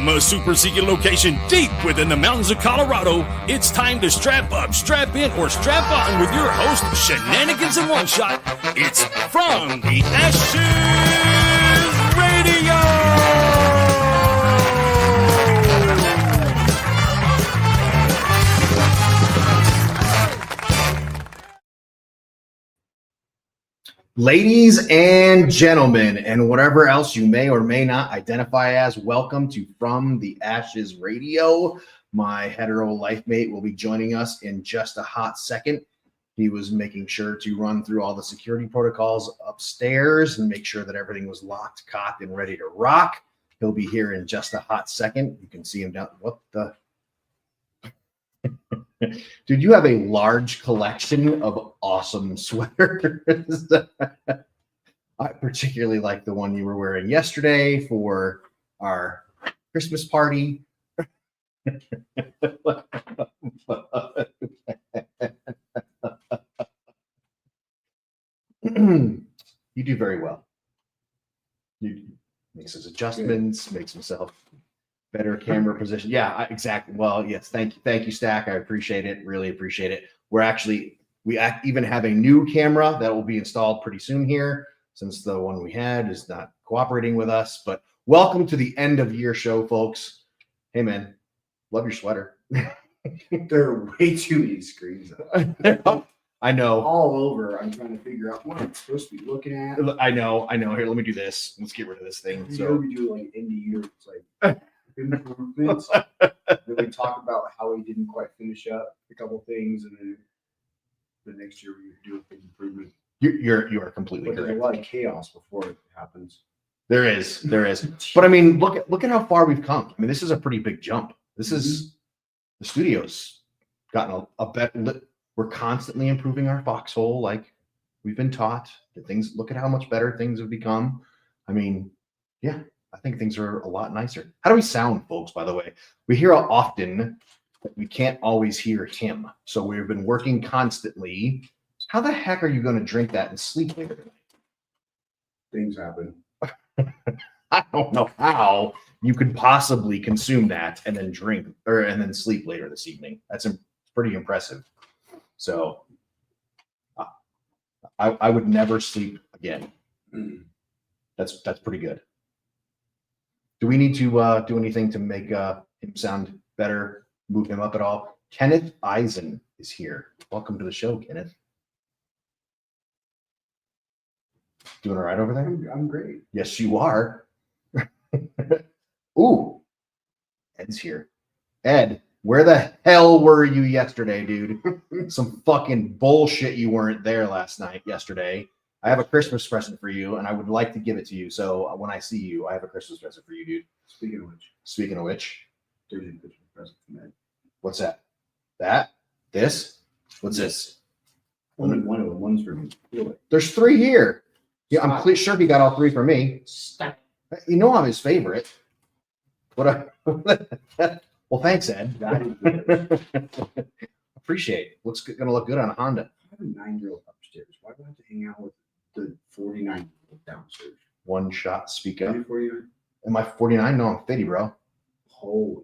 From a super secret location deep within the mountains of Colorado, it's time to strap up, strap in, or strap on with your host, Shenanigans in One Shot. It's From the Ashes Radio! Ladies and gentlemen, and whatever else you may or may not identify as, welcome to From the Ashes Radio. My hetero life mate will be joining us in just a hot second. He was making sure to run through all the security protocols upstairs and make sure that everything was locked, cocked, and ready to rock. He'll be here in just a hot second. You can see him down. What the? Dude, you have a large collection of awesome sweaters. I particularly like the one you were wearing yesterday for our Christmas party. You do very well. You makes his adjustments, makes himself better camera position. Yeah, exactly. Well, yes, thank you, Stack. I appreciate it. Really appreciate it. We even have a new camera that will be installed pretty soon here, since the one we had is not cooperating with us. But welcome to the end of year show, folks. Hey, man, love your sweater. There are way too many screens up. I know. All over. I'm trying to figure out what I'm supposed to be looking at. I know. Here, let me do this. Let's get rid of this thing. So we do like end of year. It's like improvements. Then we talk about how we didn't quite finish up a couple things, and then the next year we do a big improvement. You are completely But correct. there's a lot of chaos before it happens. There is. But I mean, look at how far we've come. I mean, this is a pretty big jump. This is the studio's gotten a better. We're constantly improving our foxhole, like we've been taught. Look at how much better things have become. I mean, yeah, I think things are a lot nicer. How do we sound, folks, by the way? We hear often that we can't always hear him. So we've been working constantly. How the heck are you going to drink that and sleep later tonight? Things happen. I don't know how you could possibly consume that and then and then sleep later this evening. That's pretty impressive. So I would never sleep again. That's pretty good. Do we need to do anything to make him sound better? Move him up at all? Kenneth Eisen is here. Welcome to the show, Kenneth. Doing all right over there? I'm great. Yes, you are. Ooh, Ed's here. Ed, where the hell were you yesterday, dude? Some fucking bullshit you weren't there yesterday. I have a Christmas present for you, and I would like to give it to you. So when I see you, I have a Christmas present for you, dude. Speaking of which, there's a Christmas present for me. What's that? This? What's this? Only one of them. One's for me. There's 3 here. Yeah, I'm sure he got all 3 for me. Stop. You know I'm his favorite. Well, thanks, Ed. Appreciate it. Gonna look good on a Honda. I have a 9-year-old upstairs. Why do I have to hang out with the 49-year-old downstairs? One shot, speak up. 49? Am I 49? No, I'm 50, bro. Holy.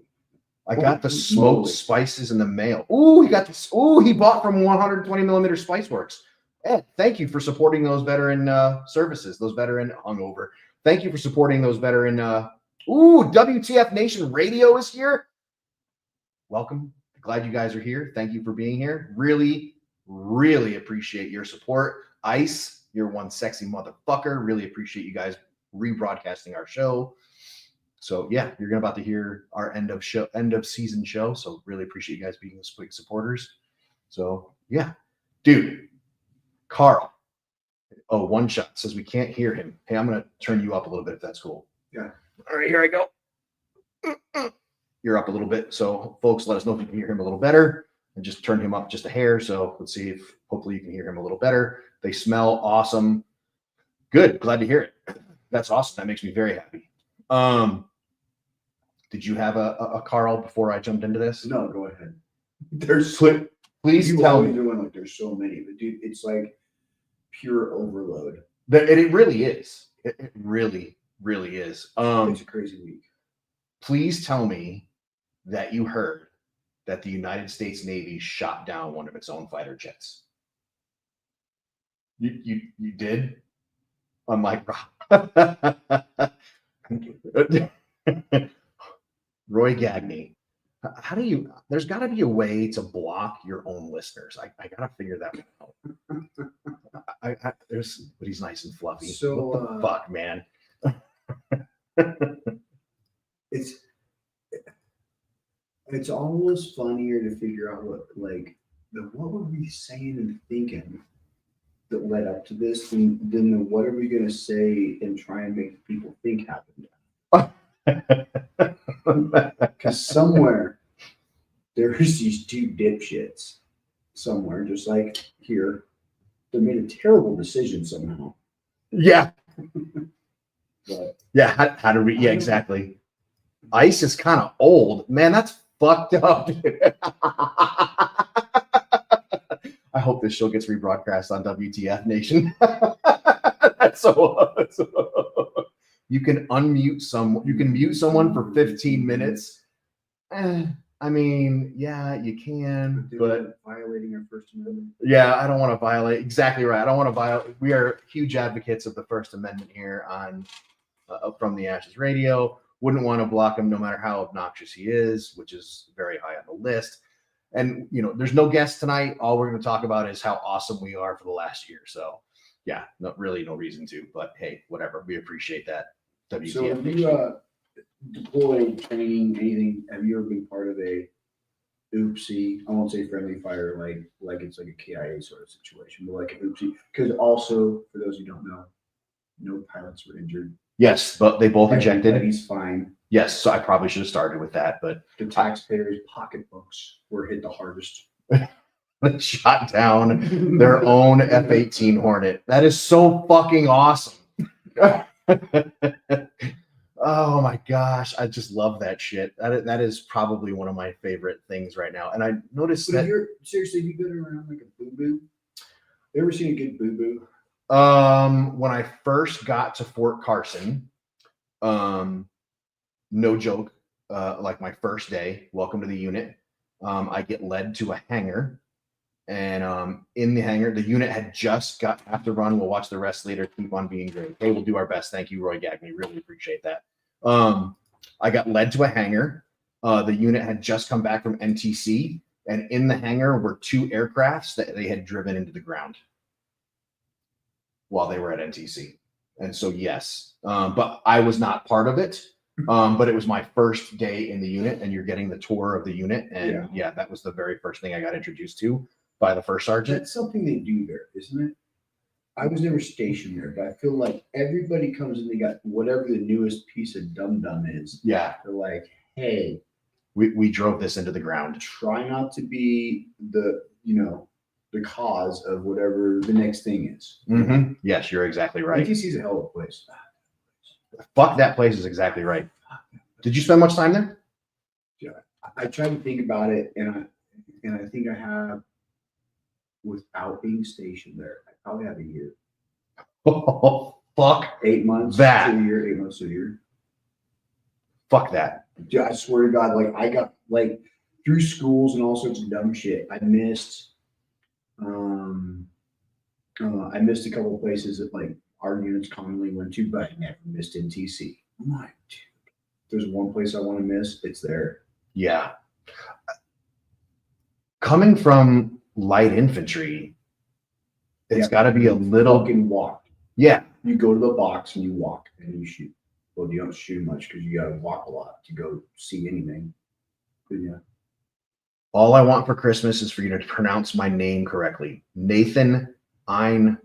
I got the smoked spices in the mail. Ooh, he got this. Ooh, he bought from 120 millimeter Spice Works. Ed, thank you for supporting those veteran services, those veteran hungover. Thank you for supporting those veteran. WTF Nation Radio is here. Welcome. Glad you guys are here. Thank you for being here. Really, really appreciate your support. Ice, you're one sexy motherfucker. Really appreciate you guys rebroadcasting our show. So yeah, you're about to hear our end of season show. So really appreciate you guys being big supporters. So yeah, dude, Carl. Oh, One Shot says we can't hear him. Hey, I'm gonna turn you up a little bit if that's cool. Yeah. All right, here I go. You're up a little bit. So folks, let us know if you can hear him a little better, and just turn him up just a hair. So let's see if hopefully you can hear him a little better. They smell awesome. Good. Glad to hear it. That's awesome. That makes me very happy. Did you have a Carl before I jumped into this? No, go ahead. Please tell me. Doing like there's so many, but dude, it's like pure overload. It really is. It really, really is. It's a crazy week. please tell me that you heard that the United States Navy shot down one of its own fighter jets. You did? I'm like, Roy Gagney. How do you? There's got to be a way to block your own listeners. I gotta figure that one out. There's, but he's nice and fluffy. So, what the fuck, man? It's almost funnier to figure out what were we saying and thinking that led up to this than the what are we gonna say and try and make people think happened. Because somewhere there's these two dipshits somewhere, just like here, they made a terrible decision somehow. Yeah. But Yeah. How do we? Yeah, exactly. Ice is kind of old, man. That's fucked up. I hope this show gets rebroadcast on WTF Nation. That's so. You can unmute someone. You can mute someone for 15 minutes. I mean, yeah, you can, but violating our First Amendment. Yeah, I don't want to violate. Exactly right. I don't want to violate. We are huge advocates of the First Amendment here on From the Ashes Radio. Wouldn't want to block him no matter how obnoxious he is, which is very high on the list. And, there's no guest tonight. All we're going to talk about is how awesome we are for the last year. So, yeah, really no reason to. But, hey, whatever. We appreciate that. WTF. So have you deployed, training, anything? Have you ever been part of a oopsie? I won't say friendly fire like it's like a KIA sort of situation, but like an oopsie. Because also, for those who don't know, no pilots were injured. Yes, but they both ejected. Everybody's fine. Yes, so I probably should have started with that, but the taxpayers' pocketbooks were hit the hardest. They shot down their own F-18 Hornet. That is so fucking awesome. Oh my gosh, I just love that shit. That is probably one of my favorite things right now. And I noticed that Seriously, you been around like a boo-boo? You ever seen a good boo-boo? When I first got to Fort Carson, no joke, like my first day, welcome to the unit, I get led to a hangar, and in the hangar, the unit had just got have to run. We'll watch the rest later. Keep on being great. Hey, we'll do our best. Thank you, Roy Gagney. Really appreciate that. I got led to a hangar. The unit had just come back from NTC, and in the hangar were two aircrafts that they had driven into the ground while they were at NTC. And so, yes, but I was not part of it. But it was my first day in the unit, and you're getting the tour of the unit. And yeah, that was the very first thing I got introduced to by the first sergeant. That's something they do there, isn't it? I was never stationed there, but I feel like everybody comes in, they got whatever the newest piece of dum-dum is. Yeah. They're like, hey, we drove this into the ground. Try not to be the cause of whatever the next thing is. Mm-hmm. Yes, you're exactly right. NTC is a hell of a place. Fuck that place is exactly right. Did you spend much time there? Yeah, I tried to think about it, and I think I have, without being stationed there, I probably have a year. Oh, fuck 8 months that. to a year, 8 months to a year. Fuck that. I swear to God, I got through schools and all sorts of dumb shit. I missed a couple of places that our units commonly went to, but I never missed NTC. I'm like, dude, if there's one place I want to miss, it's there. Yeah. Coming from light infantry, it's got to be a little fucking walk. Yeah. You go to the box and you walk and you shoot. Well, you don't shoot much because you got to walk a lot to go see anything. But yeah. All I want for Christmas is for you to pronounce my name correctly. Nathan Einkorn.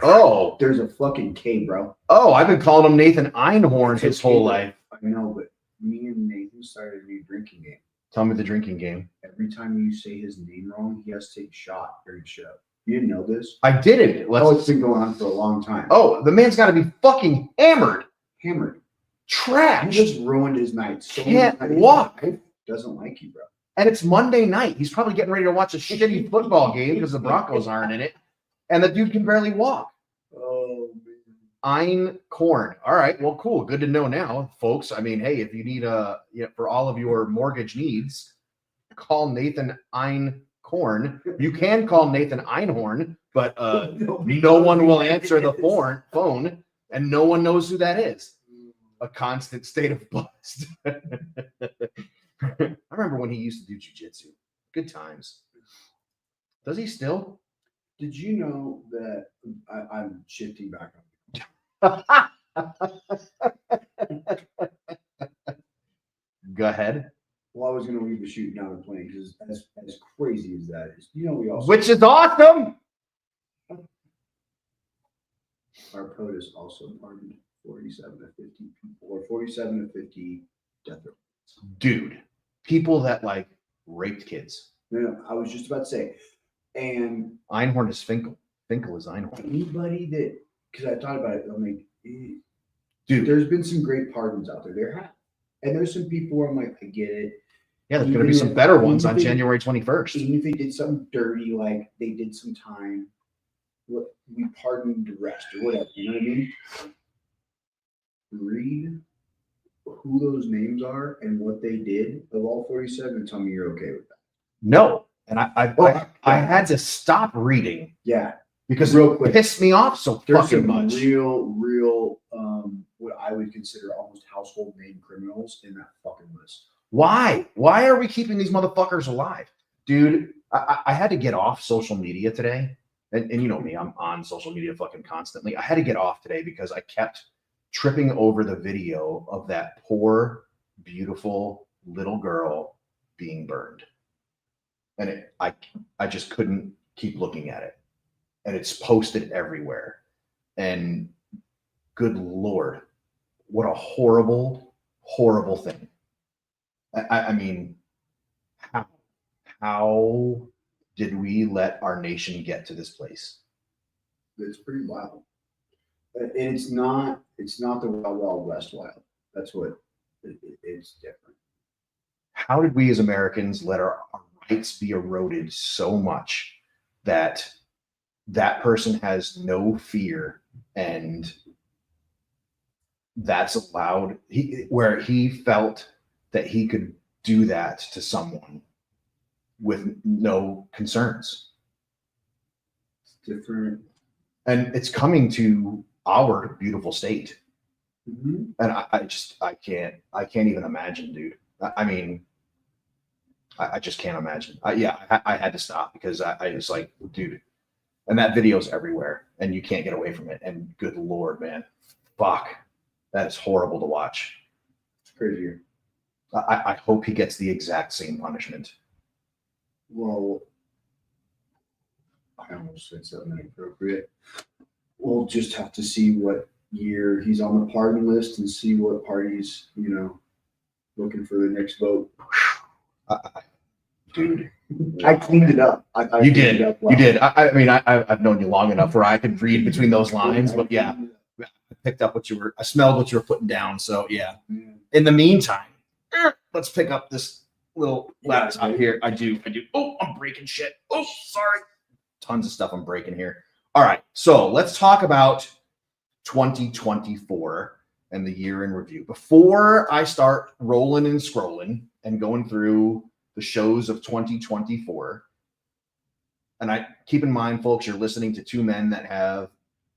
Oh. There's a fucking K, bro. Oh, I've been calling him Nathan Einhorn his whole life. I know, but me and Nathan started a new drinking game. Tell me the drinking game. Every time you say his name wrong, he has to take a shot during the show. You didn't know this? I didn't. It's been going on for a long time. Oh, the man's got to be fucking hammered. Trash. You just ruined his night. Can't walk. Doesn't like you, bro. And it's Monday night. He's probably getting ready to watch a shitty football game because the Broncos aren't in it. And the dude can barely walk. Oh, man. Einkorn. All right, well, cool. Good to know now, folks. I mean, hey, if you need for all of your mortgage needs, call Nathan Einkorn. You can call Nathan Einhorn, but no one will answer the phone, and no one knows who that is. A constant state of bust. I remember when he used to do jujitsu. Good times. Does he still? Did you know that I'm shifting back up? Go ahead. Well, I was going to leave the shooting out of plane because as crazy as that is, you know, we also Which is awesome. our POTUS also pardoned 47 to 50 people, or 47 to 50 death row. Dude, people that like raped kids. No, I was just about to say, and Einhorn is Finkel. Finkel is Einhorn. anybody that, because I thought about it, I'm like, Dude, there's been some great pardons out there. There have, and there's some people where I'm like, I get it. yeah, there's going to be some better ones on January 21st. Even if they did something dirty, like they did some time, we pardoned the rest or whatever. You know what I mean? Read who those names are and what they did of all 47 and tell me you're okay with that. No, and I had to stop reading. Yeah, because real it quick, pissed me off so there's fucking some much. real, what I would consider almost household name criminals in that fucking list. Why? Why are we keeping these motherfuckers alive? Dude, I had to get off social media today. And you know me, I'm on social media fucking constantly. I had to get off today because I kept tripping over the video of that poor, beautiful little girl being burned. And I just couldn't keep looking at it. And it's posted everywhere. And good Lord, what a horrible, horrible thing. I mean, how did we let our nation get to this place? It's pretty wild. And it's not the Wild Wild West wild. That's what it's different. How did we as Americans let our rights be eroded so much that that person has no fear, and that's allowed, where he felt that he could do that to someone with no concerns? It's different. And it's coming to our beautiful state. Mm-hmm. And I can't even imagine, dude. I mean, I just can't imagine. I had to stop because I was like, dude, and that video's everywhere and you can't get away from it. And good Lord, man, fuck, that is horrible to watch. It's crazy. I hope he gets the exact same punishment. Well, I almost said something inappropriate. We'll just have to see what year he's on the pardon list and see what party's, looking for the next vote. Dude, I cleaned it up. You did. Well. You did. I mean, I've known you long enough where I could read between those lines, but yeah, I picked up I smelled what you were putting down. So yeah. In the meantime, let's pick up this little laptop here. I do. Oh, I'm breaking shit. Oh, sorry. Tons of stuff I'm breaking here. All right. So let's talk about 2024 and the year in review. Before I start rolling and scrolling and going through the shows of 2024, and I keep in mind, folks, you're listening to two men that have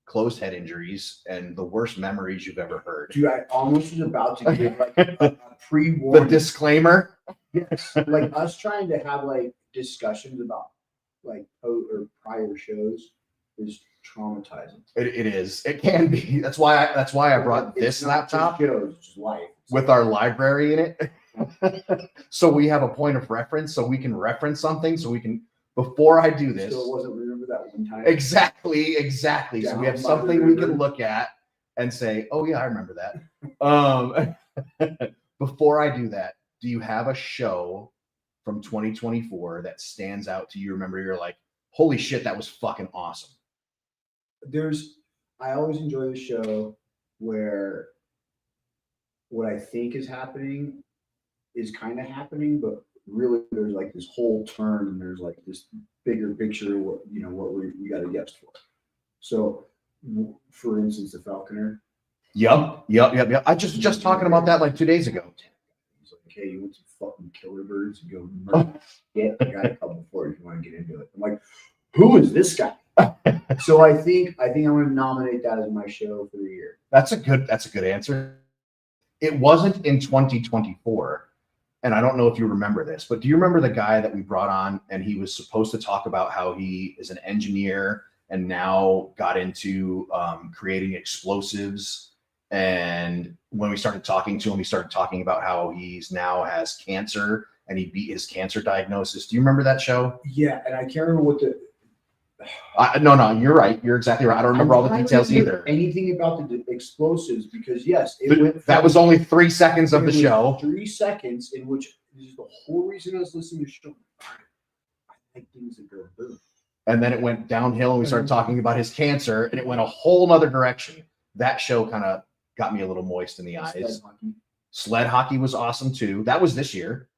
closed head injuries and the worst memories you've ever heard. Dude, I almost was about to give like a pre-warning. The disclaimer. Yes, like us trying to have like discussions about like or prior shows is traumatizing. It is. It can be. That's why I brought this laptop shows, it's life. with our library in it. So we have a point of reference, so we can reference something, so we can, before I do this. Still wasn't remember that one time. Exactly. So we have something we can look at and say, oh yeah, I remember that. Before I do that, do you have a show from 2024 that stands out to you? Remember, you're like, holy shit, that was fucking awesome. I always enjoy the show where what I think is happening is kind of happening, but really there's like this whole turn and there's like this bigger picture, what we got to guess for. So For instance, the falconer. Yep. I just talking about that like 2 days ago. He's like, hey, you want some fucking killer birds? You go murder. Yeah, I got a couple for you if you want to get into it. I'm like, who is this guy? So I think I'm going to nominate that as my show for the year. That's a good answer. It wasn't in 2024. And I don't know if you remember this, but do you remember the guy that we brought on and he was supposed to talk about how he is an engineer and now got into creating explosives? And when we started talking to him, he started talking about how he's now has cancer and he beat his cancer diagnosis. Do you remember that show? Yeah, and I can't remember what the. No, you're right. You're exactly right. I don't remember all the details either. Anything about the explosives because yes, that was only 3 seconds of the show. 3 seconds in which this is the whole reason I was listening to the show. I think things that go boom. And then it went downhill and we started talking about his cancer and it went a whole nother direction. That show kind of got me a little moist in the eyes. Sled hockey was awesome too. That was this year.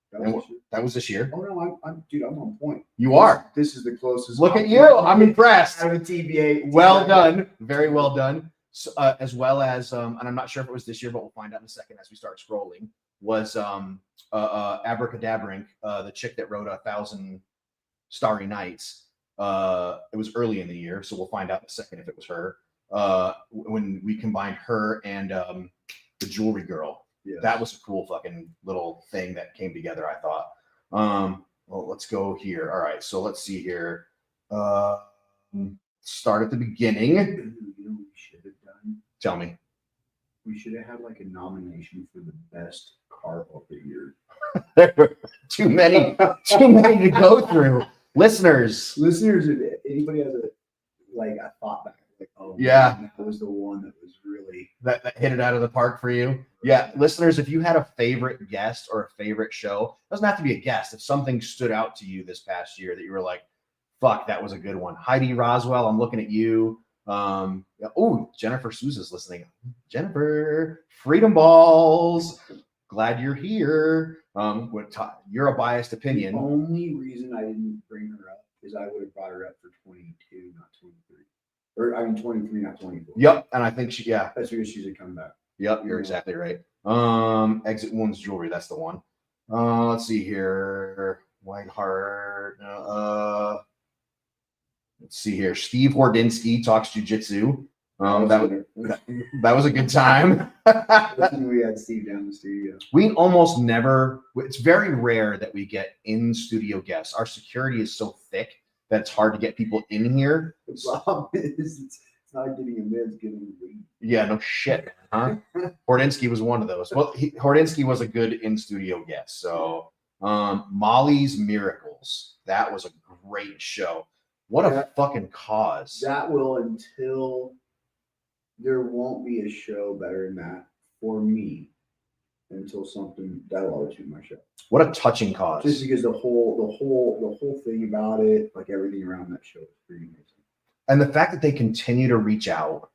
That was this year. Oh no, I'm on point. You are. This is the closest. Look at you. I'm impressed. I have a TBA. Well done. Very well done. So, as well as, and I'm not sure if it was this year, but we'll find out in a second as we start scrolling, was Abracadabrink, the chick that wrote 1,000 Starry Nights. It was early in the year, so we'll find out in a second if it was her. When we combined her and the jewelry girl. Yes. That was a cool fucking little thing that came together, I thought. Well, let's go here. All right, so let's see here. Start at the beginning. You know what we should have done? Tell me. We should have had like a nomination for the best car of the year. There were too many to go through. Listeners, if anybody has a thought back, like, oh yeah, man, that was the one that was really that hit it out of the park for you. Yeah, listeners, if you had a favorite guest or a favorite show, it doesn't have to be a guest. If something stood out to you this past year that you were like, fuck, that was a good one. Heidi Roswell, I'm looking at you. Oh, Jennifer Sousa's listening. Jennifer, Freedom Balls. Glad you're here. You're a biased opinion. The only reason I didn't bring her up is I would have brought her up for 22, not 23. Or I mean 23, not 24. Yep, and I think that's because she's a comeback. Yep, you're exactly right. Exit Wounds Jewelry, that's the one. Let's see here. Whiteheart. Let's see here. Steve Hordinsky talks jujitsu. That was a good time. We had Steve down in the studio. We almost never. It's very rare that we get in studio guests. Our security is so thick that it's hard to get people in here. The problem is it's not getting him in, it's getting him in. Yeah, no shit, huh? Hordinsky was one of those. Well, Hordinsky was a good in-studio guest. So, Molly's Miracles. That was a great show. What a fucking cause. That will until there won't be a show better than that for me until something that'll always be my show. What a touching cause. Just because the whole thing about it, like everything around that show is pretty amazing. And the fact that they continue to reach out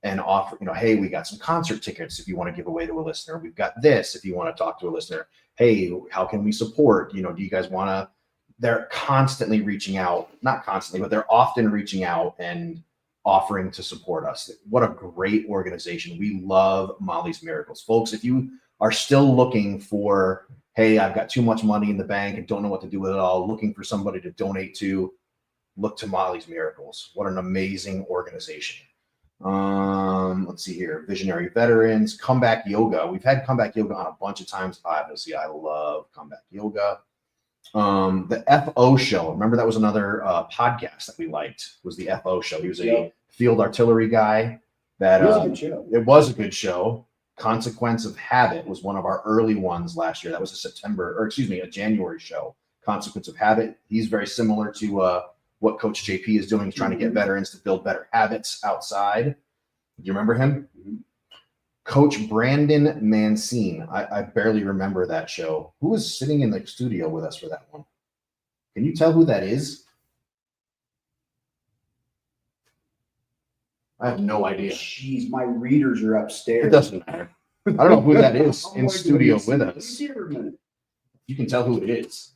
and offer, hey, we got some concert tickets if you want to give away to a listener. We've got this if you want to talk to a listener. Hey, how can we support? Do you guys want to? They're constantly reaching out, not constantly, but they're often reaching out and offering to support us. What a great organization. We love Molly's Miracles. Folks, if you are still looking for, hey, I've got too much money in the bank and don't know what to do with it all, looking for somebody to donate to, look to Molly's Miracles. What an amazing organization. Let's see here. Visionary Veterans, Comeback Yoga. We've had Comeback Yoga on a bunch of times. Obviously, I love Comeback Yoga. The FO show. Remember that was another podcast that we liked, was the FO show. He was a field artillery guy. That it was a good show. It was a good show. Consequence of Habit was one of our early ones last year. That was a January show. Consequence of Habit. He's very similar to what Coach JP is doing. He's trying to get veterans to build better habits outside. Do you remember him? Mm-hmm. Coach Brandon Mancine. I barely remember that show. Who was sitting in the studio with us for that one? Can you tell who that is? I have no idea. Jeez, my readers are upstairs. It doesn't matter. I don't know who that is in studio with us. You can tell who it is.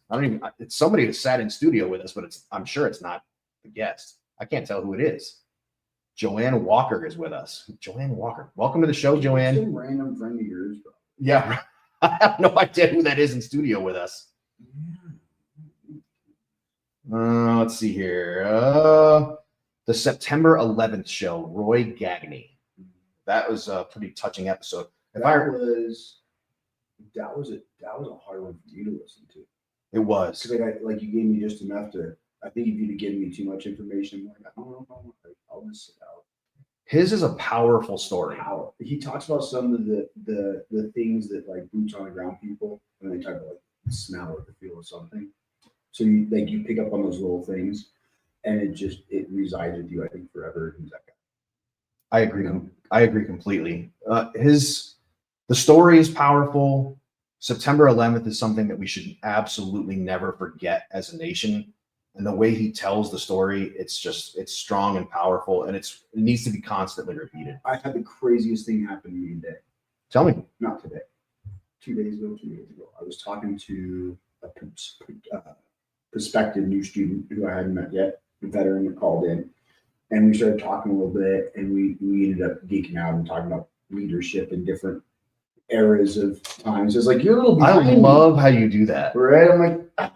It's somebody that sat in studio with us, but I'm sure it's not the guest. I can't tell who it is. Joanne Walker is with us. Joanne Walker. Welcome to the show, Joanne. Some random friend of yours, bro. Yeah. I have no idea who that is in studio with us. Let's see here. The September 11th show, Roy Gagney. That was a pretty touching episode. That was a hard one for you to listen to. It was. Like you gave me just enough to. I think if you'd have given me too much information, I'm like, I don't know, I'll just sit out. His is a powerful story. He talks about some of the things that like boots on the ground people when they talk about like the smell or the feel of something. So you pick up on those little things, and it resides with you, I think, forever. He's that guy. I agree. I agree completely. The story is powerful. September 11th is something that we should absolutely never forget as a nation. And the way he tells the story, it's strong and powerful, and it needs to be constantly repeated. I had the craziest thing happen to me today. Tell me. Not today. 2 days ago. I was talking to a prospective new student who I hadn't met yet, a veteran that called in, and we started talking a little bit, and we ended up geeking out and talking about leadership in different eras of times. It's like, you're a little behind I love how you do that. Right? I'm like,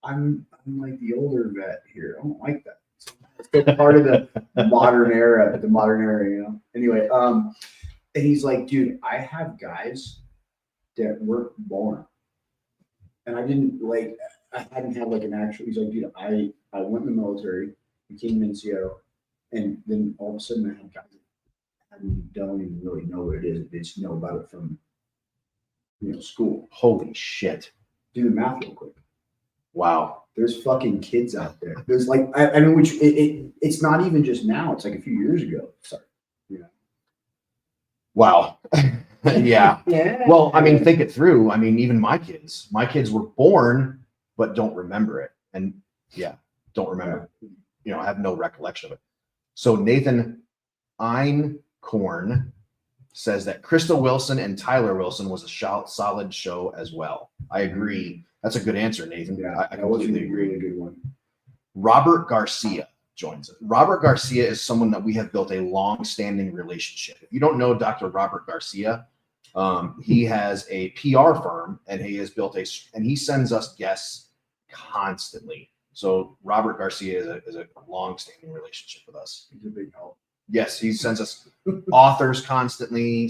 I'm like the older vet here. I don't like that. It's part of the modern era, you know? Anyway, and he's like, dude, I have guys that weren't born. And I hadn't had like an actual, he's like, dude, I went in the military, became an NCO, and then all of a sudden I have guys that don't even really know what it is. They just know about it from, school. Holy shit. Do the math real quick. Wow. There's fucking kids out there. There's like, I mean, which it's not even just now. It's like a few years ago. Sorry. Wow. Yeah. Yeah. Well, I mean, think it through. I mean, even my kids were born, but don't remember it. And don't remember, have no recollection of it. So Nathan Einkorn says that Crystal Wilson and Tyler Wilson was a solid show as well. I agree. That's a good answer, Nathan. Yeah, I completely agree. Really good one. Robert Garcia joins us. Robert Garcia is someone that we have built a long-standing relationship. If you don't know Dr. Robert Garcia, he has a PR firm, and he has built and he sends us guests constantly. So Robert Garcia is a long-standing relationship with us. He's a big help. Yes, he sends us authors constantly.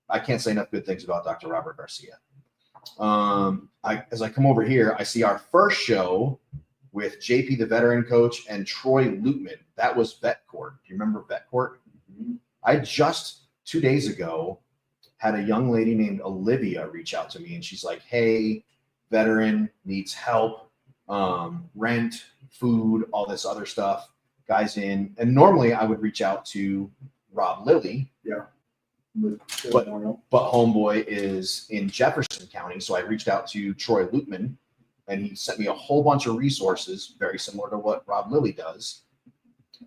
I can't say enough good things about Dr. Robert Garcia. As I come over here, I see our first show with JP, the veteran coach, and Troy Lutman. That was Vet Court. Do you remember Vet Court? Mm-hmm. I just 2 days ago had a young lady named Olivia reach out to me, and she's like, hey, veteran needs help, rent, food, all this other stuff. Guys in. And normally I would reach out to Rob Lilly. Yeah. But homeboy is in Jefferson County. So I reached out to Troy Lutman, and he sent me a whole bunch of resources, very similar to what Rob Lilly does,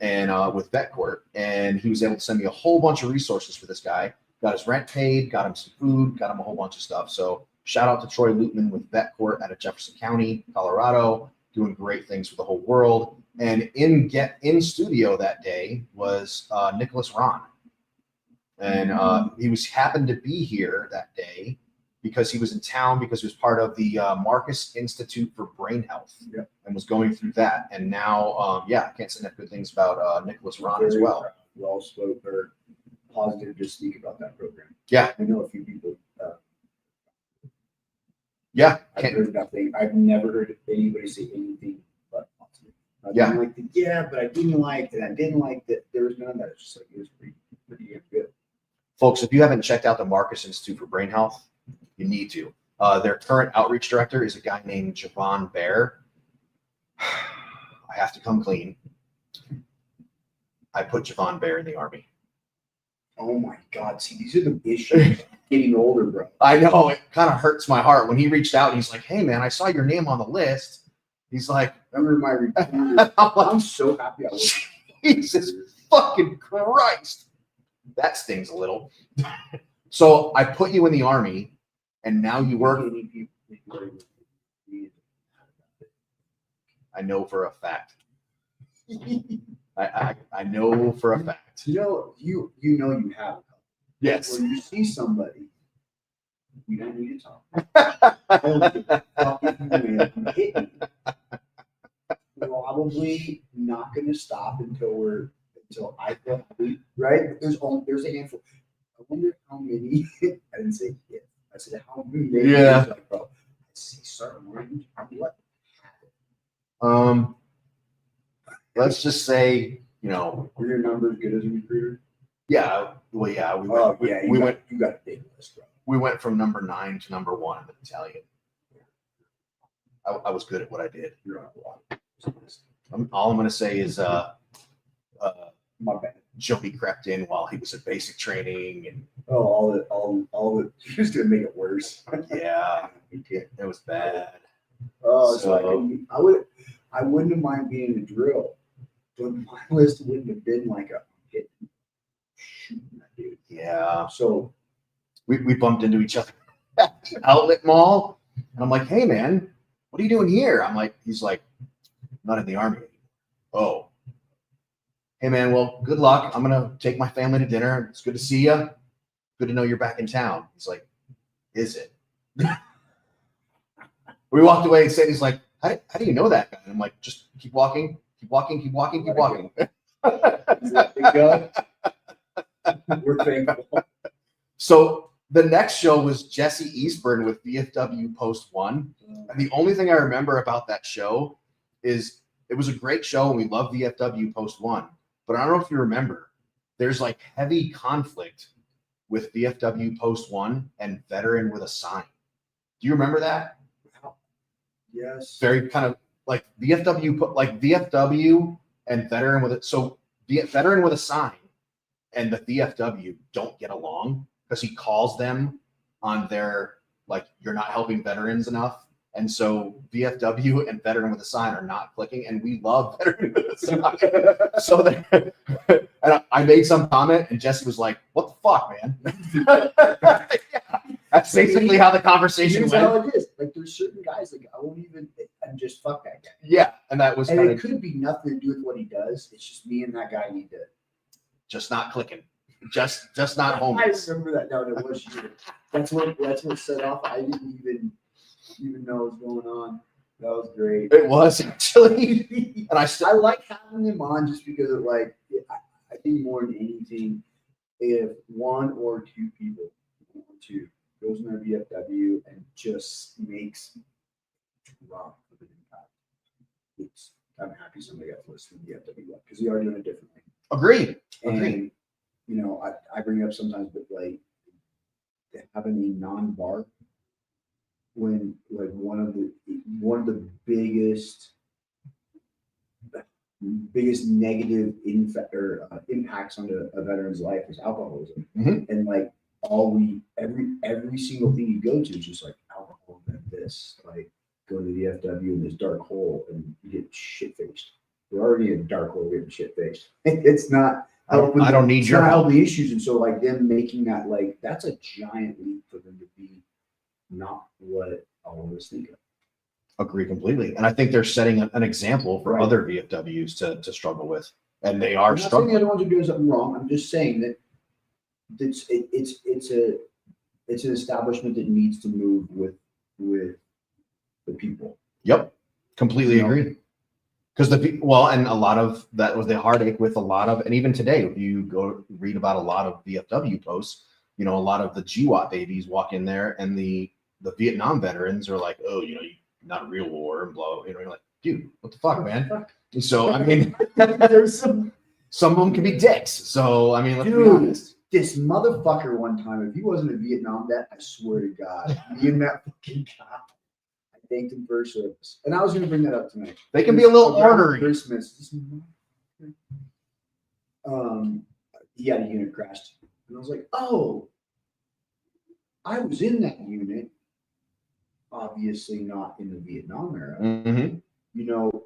and with Vet Court. And he was able to send me a whole bunch of resources for this guy. Got his rent paid, got him some food, got him a whole bunch of stuff. So shout out to Troy Lutman with Vet Court out of Jefferson County, Colorado, doing great things for the whole world. And in studio that day was Nicholas Ron. And he happened to be here that day because he was in town, because he was part of the Marcus Institute for Brain Health. Yep. And was going through that. And now, I can't say enough good things about Nicholas Ron as well. Well spoken or positive to speak about that program. Yeah. I know a few people. I've heard nothing. I've never heard anybody say anything but positive. I didn't like but I didn't like that. I didn't like that. There was none of that. It's just like, it was pretty good. Folks, if you haven't checked out the Marcus Institute for Brain Health, you need to. Their current outreach director is a guy named Javon Bear. I have to come clean. I put Javon Bear in the Army. Oh my God. See, these are the issues getting older, bro. I know. It kind of hurts my heart when he reached out and he's like, hey, man, I saw your name on the list. He's like, remember my recruiter? I'm so happy I was. Jesus fucking Christ. That stings a little. So I put you in the Army, and now you work. I know for a fact. I know for a fact. You know you have. Yes. When you see somebody, you don't need to talk. I don't give a fuck if you win. You hit me. Probably not going to stop until I feel happy, right? There's a handful. I wonder how many. I didn't say hit. I said how many. Yeah. Like, bro, I see certain ones. What? Let's just say, you know, Were your numbers good as a recruiter? yeah. Well, yeah. We went. You got a big list, bro. We went from number 9 to number 1 in the battalion. I was good at what I did. You're on a lot. All I'm going to say is, My bad. Joey crept in while he was at basic training, and all the. He was gonna make it worse. yeah, it was bad. Oh, So I wouldn't have mind being a drill, but my list wouldn't have been like a hit shooting that dude. yeah, So we bumped into each other at the outlet mall, and I'm like, hey man, what are you doing here? He's like, not in the army anymore. Oh. Hey man, well, good luck. I'm gonna take my family to dinner. It's good to see you. Good to know you're back in town. He's like, is it? We walked away and said, he's like, how do you know that guy? And I'm like, just keep walking, keep walking, keep walking, keep walking. we're thankful. So the next show was Jesse Eastburn with VFW Post 1. And the only thing I remember about that show is it was a great show and we loved VFW Post 1. But I don't know if you remember, there's like heavy conflict with VFW Post 1 and Veteran with a Sign. Do you remember that? Yes. Very kind of like VFW and Veteran with it. So Veteran with a Sign and the VFW don't get along because he calls them on their, like, you're not helping veterans enough. And so VFW and Veteran with a Sign are not clicking, and we love Veteran with a Sign. So and I made some comment, and Jesse was like, "What the fuck, man?" Yeah, that's basically how the conversation Here's went. how it is. Like, there's certain guys like I won't even. I'm just fuck that guy. Yeah, and that was And kind it of could be nothing to do with what he does. It's just me and that guy need to. just not clicking, just not I homies. remember that. No, it was you. That's what set off. I didn't even know what was going on. That was great. It was actually, and I like having them on just because of like I think more than anything, if one or two people, goes in their VFW and just makes drop of an impact. I'm happy somebody got to listen to the VFW because they are doing it differently. Agreed. And you know, I bring it up sometimes, but like having a non-bar when like one of the biggest negative impacts on a veteran's life is alcoholism. Mhm. And like every single thing you go to is just like alcohol and this, like go to the VFW in this dark hole and you get shit faced. We're already in a dark hole getting shit faced. It's not I don't need your help. The issues, and so like them making that, like that's a giant leap for them to be not what all of us think of. Agree completely, and I think they're setting an example for other VFWs to struggle with, and they are struggling. I'm not saying the other ones are doing something wrong. I'm just saying that it's an establishment that needs to move with the people. Yep, completely agree. Because and a lot of that was the heartache with a lot of, and even today, if you go read about a lot of VFW posts, you know, a lot of the GWAT babies walk in there, and the Vietnam veterans are like, oh, you know, not a real war, and blah, you know, you're like, dude, what the fuck, man? So I mean, there's some of them can be dicks. So I mean, let's be honest. This motherfucker one time, if he wasn't a Vietnam vet, I swear to God, me and that fucking guy. Thanked him for his service, and I was going to bring that up tonight. They can be a little ornery. Christmas. He had a unit crashed, and I was like, "Oh, I was in that unit. Obviously, not in the Vietnam era, Mm-hmm. you know,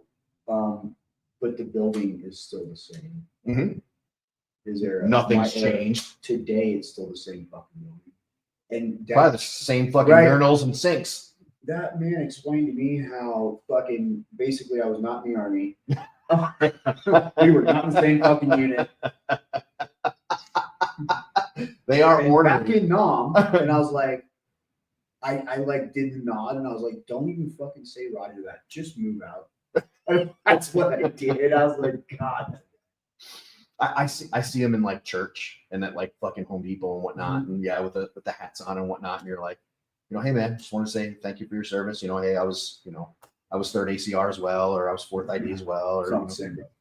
but the building is still the same. Mm-hmm. Is there Nothing's changed today? It's still the same fucking building, and by the same fucking urinals and sinks." That man explained to me how fucking basically I was not in the army. We were not in the same fucking unit. They are And ornery. back in Nom, and I was like, I like did the nod, and I was like, don't even fucking say Roger that. Just move out. And that's what I did. I was like, God. I see him in like church and at like fucking Home Depot and whatnot, and yeah, with the hats on and whatnot, and you're like, hey man, just want to say thank you for your service. Hey, I was third ACR as well, or I was fourth ID as well, or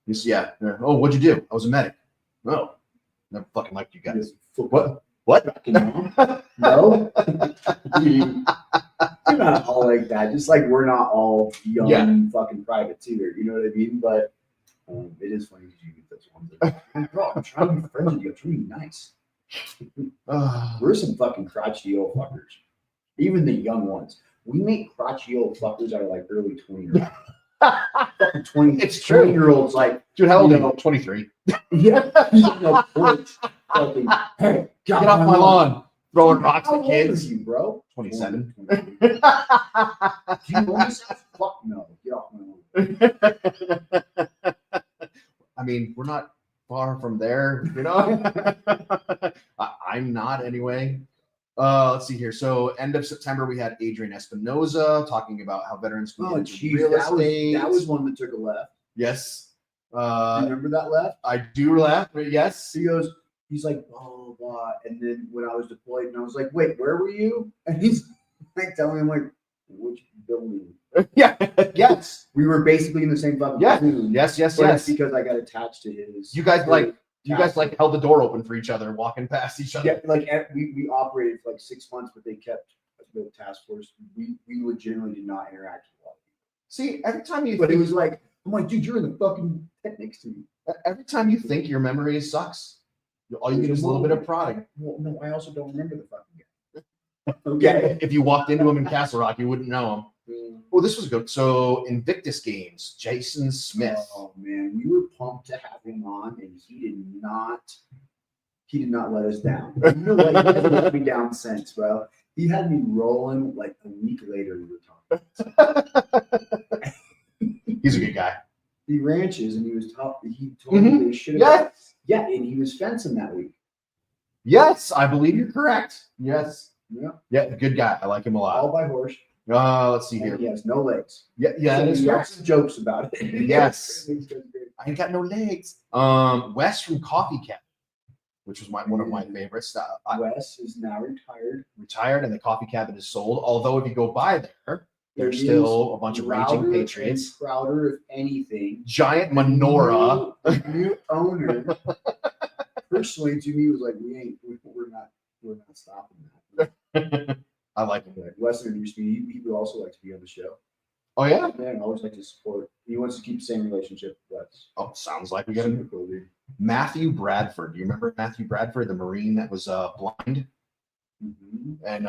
yeah. Oh, what'd you do? I was a medic. Oh, never fucking liked you guys. What? No. We're not all like that. Just like we're not all young fucking privates either. You know what I mean? But it is funny because you get those ones that, bro, I'm trying to be friends with you. I'm trying to be nice. We're some fucking crotchety old fuckers. Even the young ones. We make crotchety old fuckers out of like early 20-year-olds. Fucking 20. It's true. 20-year-olds like, dude, how old are you? 23. Yeah. Fucking, hey, get off my lawn. Throwing rocks how at kids. Old are you, bro? 27. Do you know yourself? Fuck no. Get off my lawn. I mean, we're not far from there, I'm not anyway. Let's see here. So end of September, we had Adrian Espinoza talking about how veterans can get into real estate. That was one that took a left. Yes. You remember that left? I do laugh, but yes. He's like, blah, blah. And then when I was deployed, and I was like, wait, where were you? And he's like telling him, like, which building? Yeah. Yes. We were basically in the same fucking platoon. Yes. But it's because I got attached to his. You guys held the door open for each other, walking past each other. Yeah, like we operated for like 6 months, but they kept the task force. We legitimately did not interact with a lot of people. See, every time you but it was like, I'm like, dude, you're in the fucking tent next to me. Every time you think your memory sucks, all you get is a little bit of product. Well, no, I also don't remember the fucking guy. Okay. If you walked into him in Castle Rock, you wouldn't know him. Well, this was good. So Invictus Games, Jason Smith. Oh man, we were pumped to have him on, and he did not let us down. You know what? He hasn't let me down since, bro. He had me rolling like a week later. We were talking. He's a good guy. He ranches, and he was tough. He told me they should have. Yeah, and he was fencing that week. Yes, I believe you're correct. Yes. Yeah, good guy. I like him a lot. All by horse. Let's see here. And he has no legs. Yeah, so it is. He got some jokes about it. Yes. I ain't got no legs. Wes from Coffee Cat, which was one of my favorites. Wes is now retired, and the Coffee Cabin is sold. Although if you go by there, there's still a bunch of raging patriots. Prouder, if anything. Giant menorah. New owner. Personally, to me, was like, we're not stopping that. I like him. Wes introduced me. He would also like to be on the show. Oh yeah. Yeah, I always like to support. He wants to keep the same relationship with us. Oh, sounds like we got him. Cool, dude. Matthew Bradford. Do you remember Matthew Bradford, the Marine that was blind? And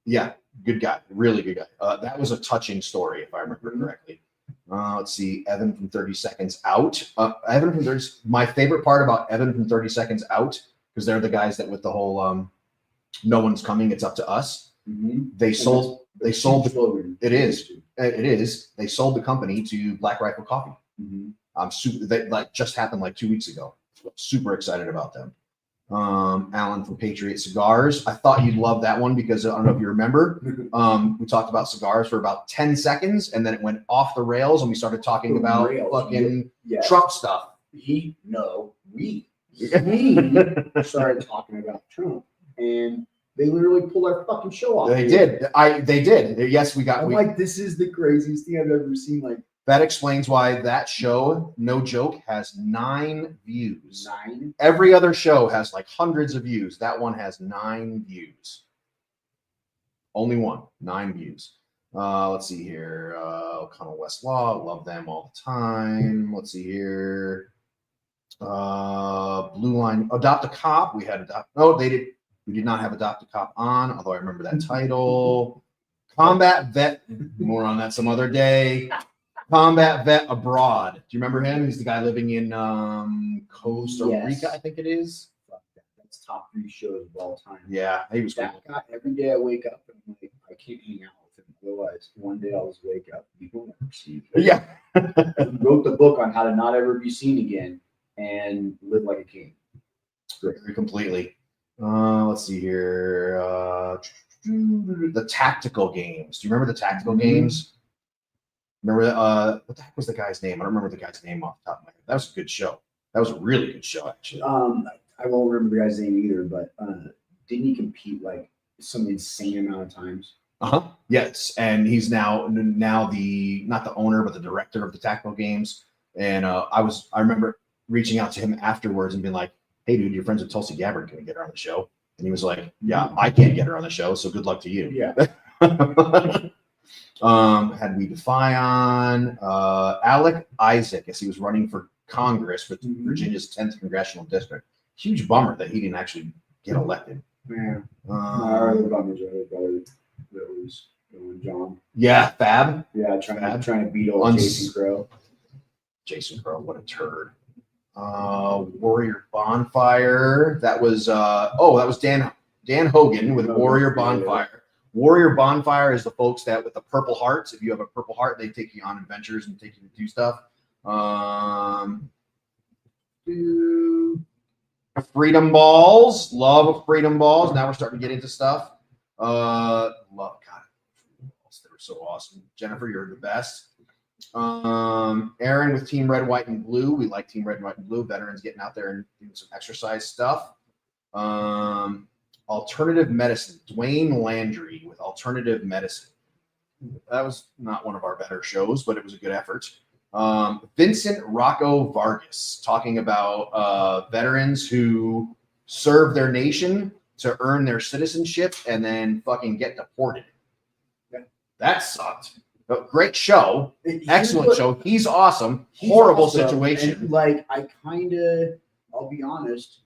yeah, good guy, really good guy. That was a touching story, if I remember correctly. Let's see, Evan from 30 Seconds Out. Evan from 30. My favorite part about Evan from 30 Seconds Out, because they're the guys that with the whole "no one's coming, it's up to us." They sold. They sold the. It is. They sold the company to Black Rifle Coffee. I'm super. They just happened like 2 weeks ago. Super excited about them. Alan from Patriot Cigars. I thought you'd love that one because I don't know if you remember. We talked about cigars for about 10 seconds and then it went off the rails and we started talking about fucking Trump stuff. We started talking about Trump and they literally pulled our fucking show off. They did. They did. Yes, we got. Like, this is the craziest thing I've ever seen. Like, that explains why that show, no joke, has 9 views. 9? Every other show has like hundreds of views. That one has 9 views. Only one, 9 views. Let's see here. O'Connell Westlaw, love them all the time. Let's see here. Blue Line, Adopt a Cop. We had they did. We did not have Adopt a Cop on, although I remember that title. Combat Vet. More on that some other day. Combat Vet Abroad. Do you remember him? He's the guy living in Costa Rica, I think it is. That's top 3 shows of all time. Yeah, he was that guy. Every day I wake up and I'm like, I can't hang out with him. Otherwise, one day I'll just wake up. You will never see. Yeah. I wrote the book on how to not ever be seen again and live like a king. Very completely. Let's see here. The tactical games. Do you remember the tactical games? Remember what the heck was the guy's name? I don't remember the guy's name off the top of my head. That was a good show. That was a really good show, actually. I won't remember the guy's name either, but didn't he compete like some insane amount of times? Yes, and he's now the not the owner but the director of the tactical games. And I remember reaching out to him afterwards and being like, "Hey, dude, you're friends with Tulsi Gabbard. Can we get her on the show?" And he was like, "Yeah, I can't get her on the show, so good luck to you." Yeah. Had we defy on Alec Isaac as he was running for Congress for Virginia's 10th congressional district. Huge bummer that he didn't actually get elected. Yeah. My other brother that was going John. Yeah, Fab. Yeah, trying to beat old Jason Crow. Jason Crow, what a turd. Warrior Bonfire. That was Dan Hogan with Warrior Bonfire. Warrior Bonfire is the folks that with the purple hearts. If you have a purple heart, they take you on adventures and take you to do stuff. Freedom Balls. Love Freedom Balls. Now we're starting to get into stuff. Love God. They were so awesome. Jennifer, you're the best. Aaron with Team Red, White, and Blue. We like Team Red, White, and Blue. Veterans getting out there and doing some exercise stuff. Alternative Medicine. Dwayne Landry with Alternative Medicine. That was not one of our better shows, but it was a good effort. Vincent Rocco Vargas talking about veterans who serve their nation to earn their citizenship and then fucking get deported. Yeah. That sucked. But great show. Excellent show. He's awesome. Horrible situation. And I'll be honest,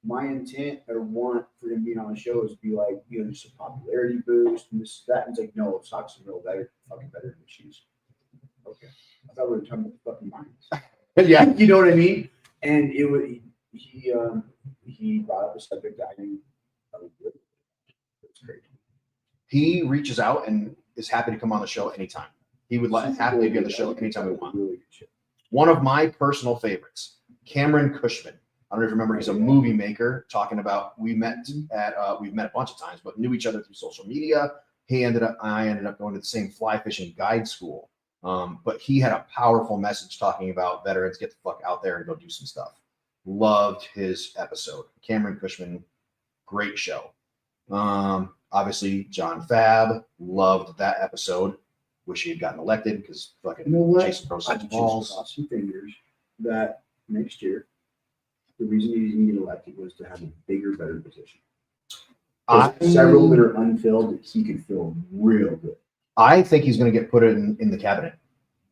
my intent or want for him being on the show is to be like, just a popularity boost and this, that. And it's like, no, let's talk some real fucking better issues. Okay. I thought we were talking about the fucking minds. Yeah. You know what I mean? And he brought up a subject that I knew it's great. He reaches out and is happy to come on the show anytime. He would happily be on the show anytime we want. Really good shit. One of my personal favorites, Cameron Cushman. I don't know if you remember, he's a movie maker talking about, we've met a bunch of times, but knew each other through social media. I ended up going to the same fly fishing guide school. But he had a powerful message talking about veterans get the fuck out there and go do some stuff. Loved his episode. Cameron Cushman, great show. Obviously, John Fab, loved that episode. Wish he had gotten elected because fucking Jason Crow such balls. Cross some fingers that next year, the reason he didn't get elected was to have a bigger, better position. Several that are unfilled that he could fill real good. I think he's going to get put in the cabinet.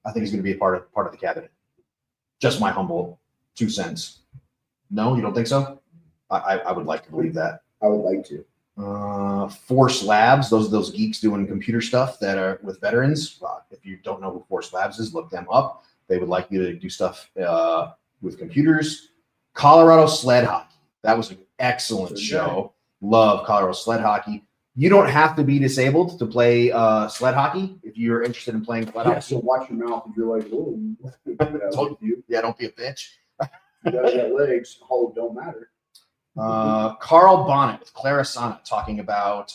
I think he's going to be a part of the cabinet. Just my humble 2 cents. No, you don't think so? I would like to believe that. I would like to. Force Labs, those geeks doing computer stuff that are with veterans. If you don't know who Force Labs is, look them up. They would like you to do stuff with computers. Colorado Sled Hockey. That was an excellent show. Love Colorado Sled Hockey. You don't have to be disabled to play sled hockey if you're interested in playing sled hockey. So watch your mouth if you're like, whoa. Yeah, don't be a bitch. You got legs. Oh, don't matter. Carl Bonnet with Clara Sonnet talking about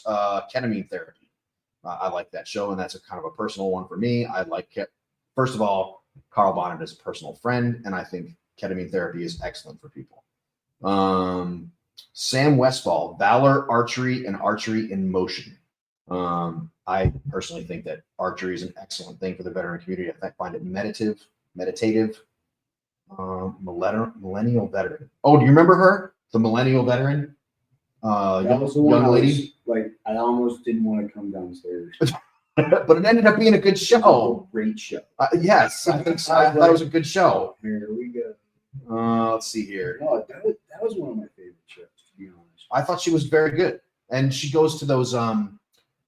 ketamine therapy. I like that show, and that's a kind of a personal one for me. I like it. First of all, Carl Bonnet is a personal friend, and I think ketamine therapy is excellent for people. Sam Westfall, Valor, Archery, and Archery in Motion. I personally think that archery is an excellent thing for the veteran community. I find it meditative. Millennial veteran. Oh, do you remember her? The millennial veteran? Young lady? I almost didn't want to come downstairs. But it ended up being a good show. Great show. Yes, I think so. I thought it was a good show. Here we go. Let's see here. No, that was one of my favorite shows, to be honest. I thought she was very good. And she goes to those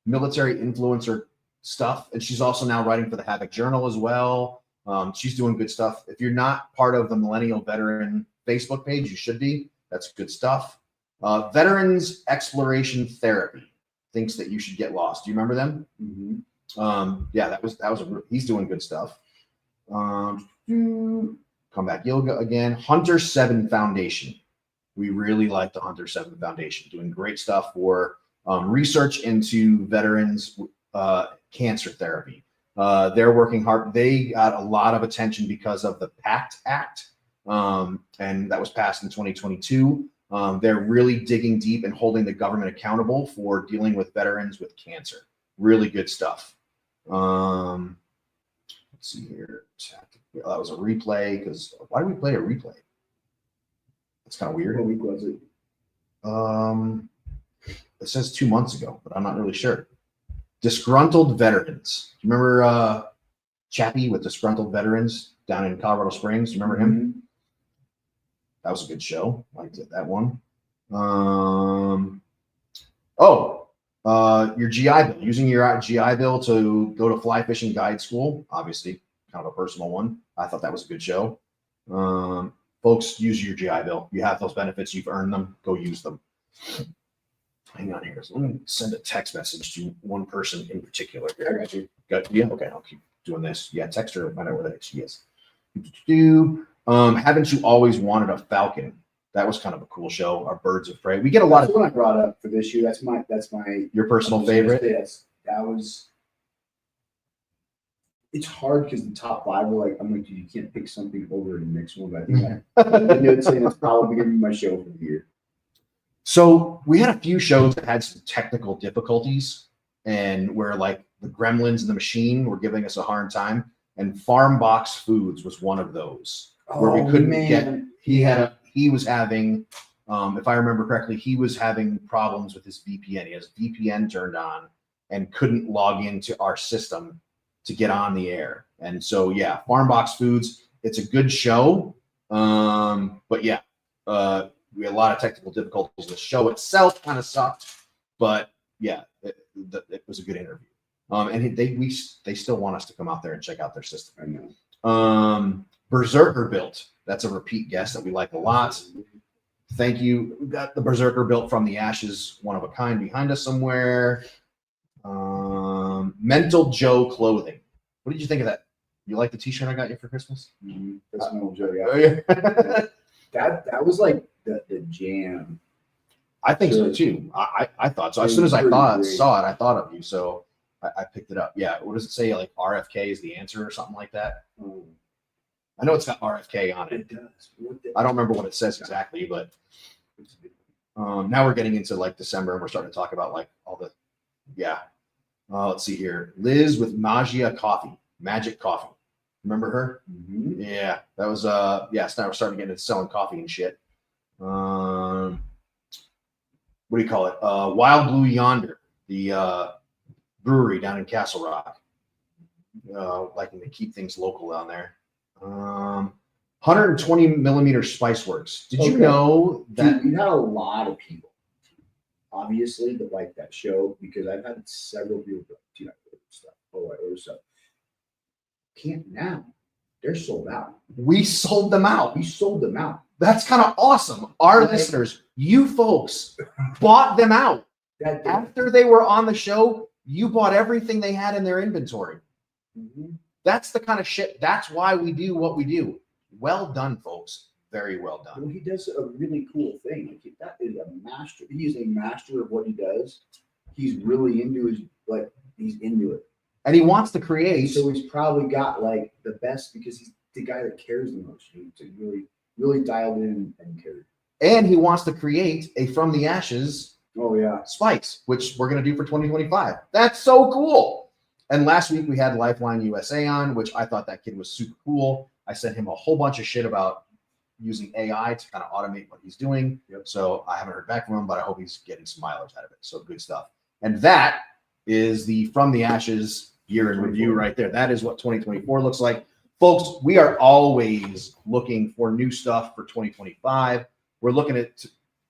military influencer stuff. And she's also now writing for the Havoc Journal as well. She's doing good stuff. If you're not part of the Millennial Veteran Facebook page, you should be. That's good stuff. Veterans Exploration Therapy thinks that you should get lost. Do you remember them? Mm-hmm. Yeah, he's doing good stuff. Comeback Yoga again. Hunter 7 Foundation. We really like the Hunter 7 Foundation, doing great stuff for research into veterans cancer therapy. They're working hard. They got a lot of attention because of the PACT Act, and that was passed in 2022. They're really digging deep and holding the government accountable for dealing with veterans with cancer. Really good stuff. Let's see here. That was a replay, because why did we play a replay? It's kind of weird. What week was it? It says 2 months ago, but I'm not really sure. Disgruntled Veterans. Remember Chappie with Disgruntled Veterans down in Colorado Springs? Remember him? Mm-hmm. That was a good show. I liked that one. Your GI Bill. Using your GI Bill to go to fly fishing guide school. Obviously, kind of a personal one. I thought that was a good show. Folks, use your GI Bill. You have those benefits. You've earned them. Go use them. Hang on here. So let me send a text message to one person in particular. I got you. Yeah, okay. I'll keep doing this. Yeah, text her. Find out where she is. Haven't you always wanted a falcon? That was kind of a cool show. Our Birds of Prey. We get a lot of. What I brought up for this year. That's my. Your personal favorite. Yes, that was. It's hard because the top 5 were like, I'm like, dude, you can't pick something over the next one. But I think it's probably gonna be my show for the year. So we had a few shows that had some technical difficulties, and where like the Gremlins and the Machine were giving us a hard time. And Farm Box Foods was one of those where we couldn't get. He was having, if I remember correctly, he was having problems with his VPN. He has VPN turned on and couldn't log into our system to get on the air. And so yeah, Farm Box Foods. It's a good show, but yeah. We had a lot of technical difficulties. The show itself kind of sucked, but yeah, it was a good interview. And they still want us to come out there and check out their system. I know. Berserker Built. That's a repeat guest that we like a lot. Thank you. We got the Berserker Built from the Ashes, one of a kind behind us somewhere. Mental Joe Clothing. What did you think of that? You like the T-shirt I got you for Christmas? Mm-hmm. That's Mental Joe. Yeah. Oh, yeah. that was like the jam. I think so too. I thought so. As soon as I saw it, I thought of you. So I picked it up. Yeah. What does it say? Like RFK is the answer or something like that? I know it's got RFK on it. It does. I don't remember what it says exactly, but now we're getting into like December and we're starting to talk about like all the, yeah. Let's see here. Liz with Magic Coffee. Remember her? Mm-hmm. Yeah. That was, yeah. So now we're starting to get into selling coffee and shit. What do you call it? Wild Blue Yonder, the brewery down in Castle Rock. Liking to keep things local down there. 120 millimeter Spice Works. Did you know that? Dude, you had a lot of people, obviously, that like that show, because I've had several people go, dude, I ordered stuff. Oh, I ordered stuff. Can't now. They're sold out. We sold them out. That's kind of awesome. Our listeners, you folks, bought them out. After they were on the show, you bought everything they had in their inventory. Mm-hmm. That's the kind of shit. That's why we do what we do. Well done, folks. Very well done. Well, he does a really cool thing. Like that is a master. He's a master of what he does. He's really into he's into it. And he wants to create. So he's probably got like the best because he's the guy that cares the most. He's really, really dialed in and cared. And he wants to create a From the Ashes Spikes, which we're going to do for 2025. That's so cool. And last week we had Lifeline USA on, which I thought that kid was super cool. I sent him a whole bunch of shit about using AI to kind of automate what he's doing. Yep. So I haven't heard back from him, but I hope he's getting some mileage out of it. So good stuff. And that is the From the Ashes year in review right there. That is what 2024 looks like. Folks, we are always looking for new stuff for 2025. We're looking at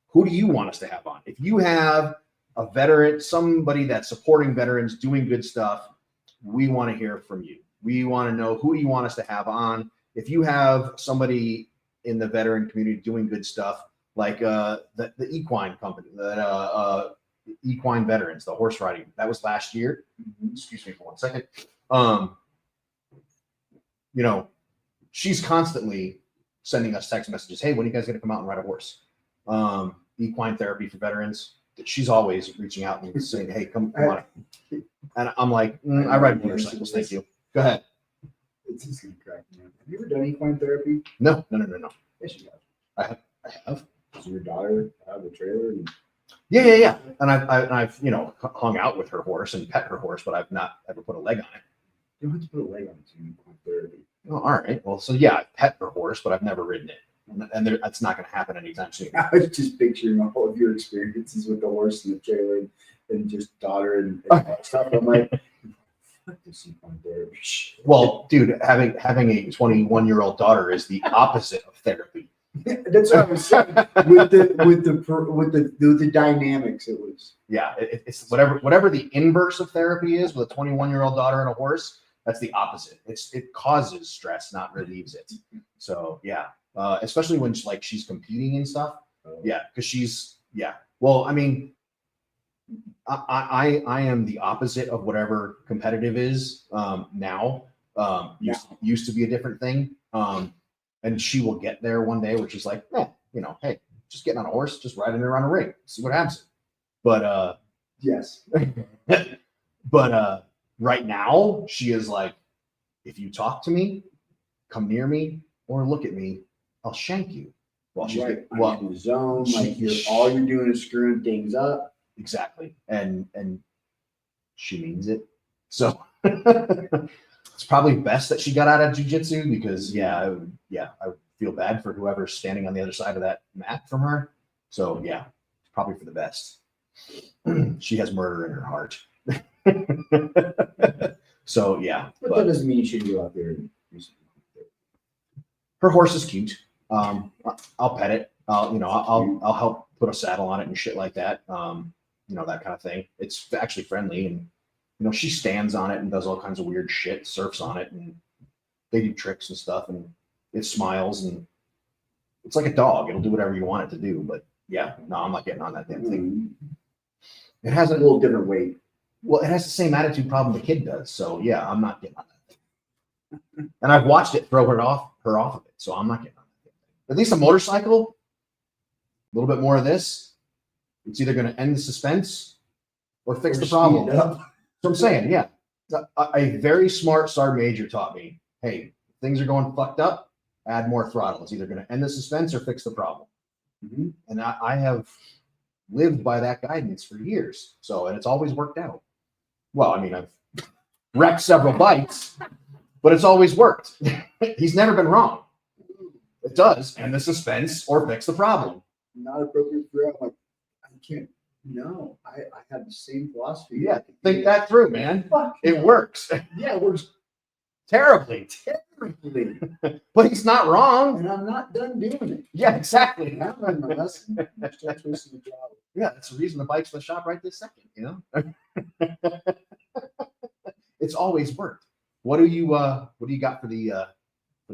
who do you want us to have on? If you have a veteran, somebody that's supporting veterans, doing good stuff, we want to hear from you. We want to know who you want us to have on. If you have somebody in the veteran community doing good stuff, like the equine company that equine veterans, the horse riding. That was last year. Excuse me for 1 second. She's constantly sending us text messages. Hey, when are you guys going to come out and ride a horse? Equine therapy for veterans. She's always reaching out and saying, hey, come on. And I'm like, I ride motorcycles. Thank you. Go ahead. It's just going to crack me up. Have you ever done equine therapy? No. Yes, you have. I have. Does your daughter have a trailer? Yeah. And I've hung out with her horse and pet her horse, but I've not ever put a leg on it. You don't have to put a leg on it to equine therapy. Oh, all right. Well, so yeah, I pet her horse, but I've never ridden it. And that's not going to happen anytime soon. I was just picturing all of your experiences with the horse and the trailer and just daughter and stuff. I'm like, fuck this equine therapy shit. Well, dude, having a 21-year-old daughter is the opposite of therapy. That's what I was saying. with the dynamics, it was. Yeah, it's whatever the inverse of therapy is with a 21-year-old daughter and a horse. That's the opposite. It causes stress, not relieves it. So yeah, especially when she's competing and stuff. Yeah, because Well, I mean, I am the opposite of whatever competitive is now. Used to be a different thing. And she will get there one day where she's like, hey, just getting on a horse, just riding it around a ring, see what happens. But yes. But right now she is like, if you talk to me, come near me, or look at me, I'll shank you. Well, she's in the zone, all you're doing is screwing things up. Exactly. And she means it. So it's probably best that she got out of jiu-jitsu because I would feel bad for whoever's standing on the other side of that mat from her. So yeah, it's probably for the best. She has murder in her heart. So yeah. But that doesn't mean you shouldn't go out there and do something. Her horse is cute. I'll pet it. I'll help put a saddle on it and shit like that. That kind of thing. It's actually friendly, and she stands on it and does all kinds of weird shit, surfs on it, and they do tricks and stuff, and it smiles, and it's like a dog. It'll do whatever you want it to do. But yeah, no, I'm not getting on that damn thing. It has a little different weight. Well, it has the same attitude problem the kid does. So yeah, I'm not getting on that thing. And I've watched it throw her off of it. So I'm not getting on that thing. At least a motorcycle, a little bit more of this. It's either going to end the suspense or fix the problem. That's what I'm saying. Yeah. A very smart sergeant major taught me, hey, things are going fucked up, add more throttle. It's either going to end the suspense or fix the problem. Mm-hmm. And I have lived by that guidance for years. And it's always worked out. Well, I mean, I've wrecked several bikes, but it's always worked. He's never been wrong. It does end the suspense or fix the problem. Not appropriate for I'm like, I can't. No, I have the same philosophy. Yeah, think that through, man. It works. Yeah, it works terribly. But he's not wrong. And I'm not done doing it. Yeah, exactly. I'm learning my lesson. Yeah, that's the reason the bike's in the shop right this second, It's always worked. What do you got for the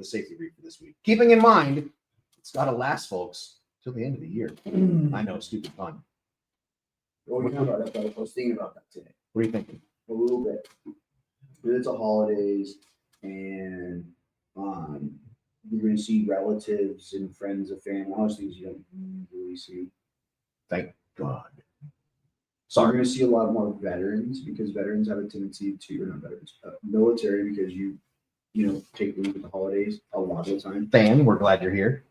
safety brief for this week? Keeping in mind, it's gotta last, folks, till the end of the year. I know, stupid fun. Well, I was thinking about that today. What are you thinking? A little bit. It's a holidays, and you're going to see relatives and friends of family, all those things you don't really see. Thank God. So we're going to see a lot more veterans because veterans have a tendency to, or not veterans, military, because you take leave at the holidays a lot of the time. Dan, we're glad you're here.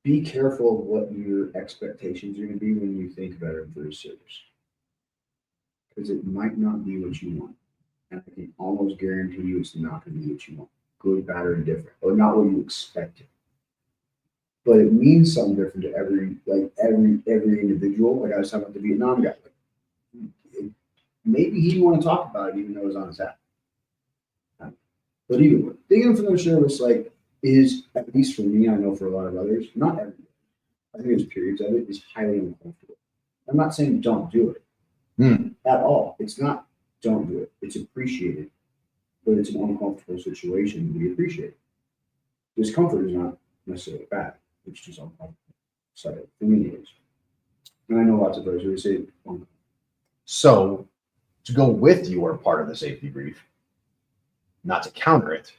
Be careful of what your expectations are going to be when you think veteran for your service, because it might not be what you want, and I can almost guarantee you it's not going to be what you want, good, bad, or indifferent, or not what you expected. But it means something different to every individual. Like I was talking about the Vietnam guy. Maybe he didn't want to talk about it, even though it was on his app. But either way, thinking from their service, is, at least for me, I know for a lot of others, not everybody, I think there's periods of it, is highly uncomfortable. I'm not saying don't do it at all. It's not don't do it. It's appreciated, but it's an uncomfortable situation to be appreciated. Discomfort is not necessarily bad. It's just uncomfortable. So for me, it is. And I know lots of those who say, So to go with your part of the safety brief, not to counter it,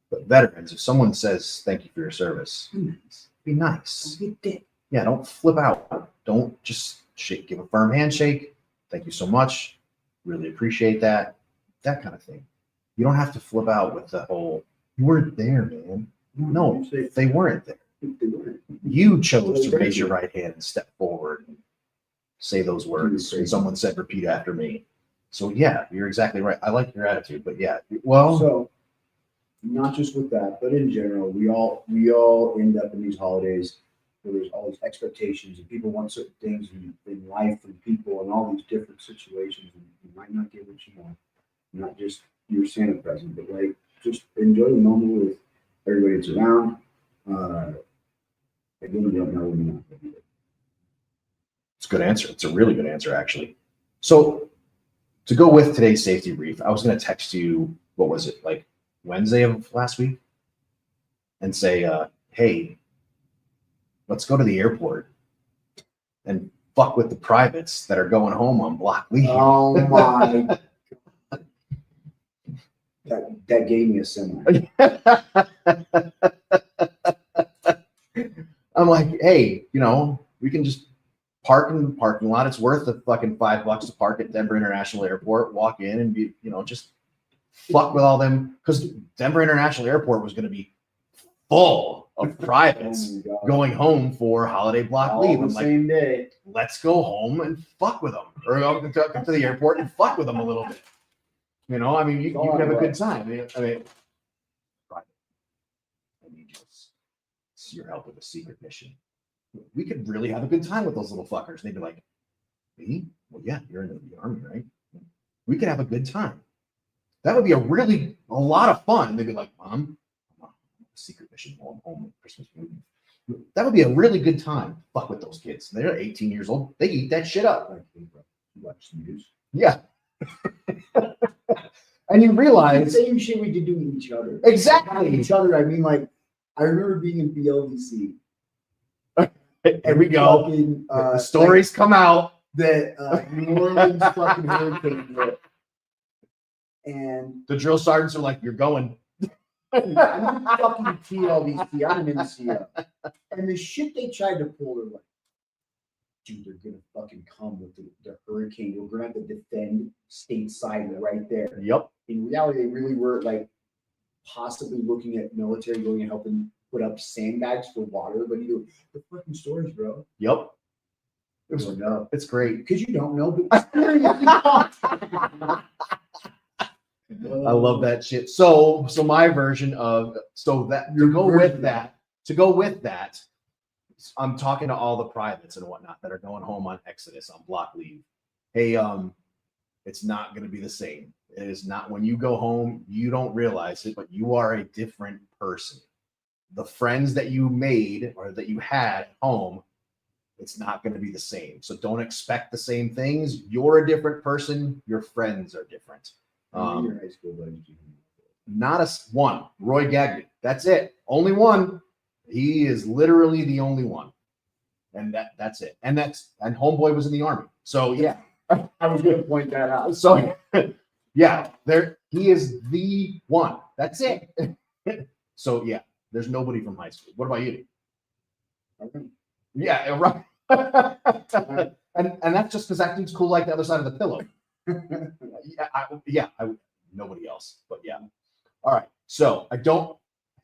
but veterans, if someone says thank you for your service, be nice. Yeah, don't flip out. Don't just give a firm handshake. Thank you so much. Really appreciate that. That kind of thing. You don't have to flip out with the whole, you weren't there, man. No, they weren't there. You chose to raise your right hand and step forward and say those words. And someone said, repeat after me. So yeah, you're exactly right. I like your attitude, but yeah, well. So not just with that, but in general, we all end up in these holidays where there's all these expectations and people want certain things in life and people and all these different situations, and you might not get what you want. Not just your Santa present, but like just enjoy the moment with everybody that's around. I really don't know when you're not going to be there. It's a good answer. It's a really good answer, actually. So to go with today's safety brief, I was going to text you, what was it, like Wednesday of last week? And say, hey, let's go to the airport and fuck with the privates that are going home on block leave. Oh my. That gave me a semi. I'm like, hey, we can just park in the parking lot. It's worth the fucking $5 to park at Denver International Airport, walk in and be, just fuck with all them. Because Denver International Airport was going to be full of privates going home for holiday block all leave. The I'm same like, day. Let's go home and fuck with them, or go to the airport and fuck with them a little bit. You can have a good time. I need your help with a secret mission. We could really have a good time with those little fuckers. They'd be like, me? Well, yeah, you're in the army, right? We could have a good time. That would be a lot of fun. They'd be like, Mom, I'm on a secret mission while I'm home at Christmas movie. That would be a really good time. Fuck with those kids. They're 18 years old. They eat that shit up. Watch the news. Yeah. And you realize the same shit we did to each other. Exactly. Each other. I mean, like, I remember being in BLVC. Here we go. Fucking, the stories come out. That New Orleans fucking hurricane hit. And the drill sergeants are like, you're going. I'm fucking TLVC. I'm an NCO. And the shit they tried to pull, they're like, dude, they're gonna fucking come with the hurricane. We're gonna have to defend stateside right there. Yep. In reality, they really were like possibly looking at military going and helping put up sandbags for water, but the fucking stories, bro. Yep. It's great. Because you don't know, but I love that shit. So my version of to go with that, I'm talking to all the privates and whatnot that are going home on Exodus on block leave. Hey, it's not going to be the same. It is not. When you go home, you don't realize it, but you are a different person. The friends that you made or that you had at home, it's not going to be the same. So don't expect the same things. You're a different person. Your friends are different. your high school buddies. Not one. Roy Gagnon. That's it. Only one. He is literally the only one. And that's it. And homeboy was in the army. So yeah. I was going to point that out. So yeah, he is the one. That's it. So yeah, there's nobody from high school. What about you? Okay. Yeah, right. and that's just because that dude's cool like the other side of the pillow. Nobody else. But yeah. All right. So I don't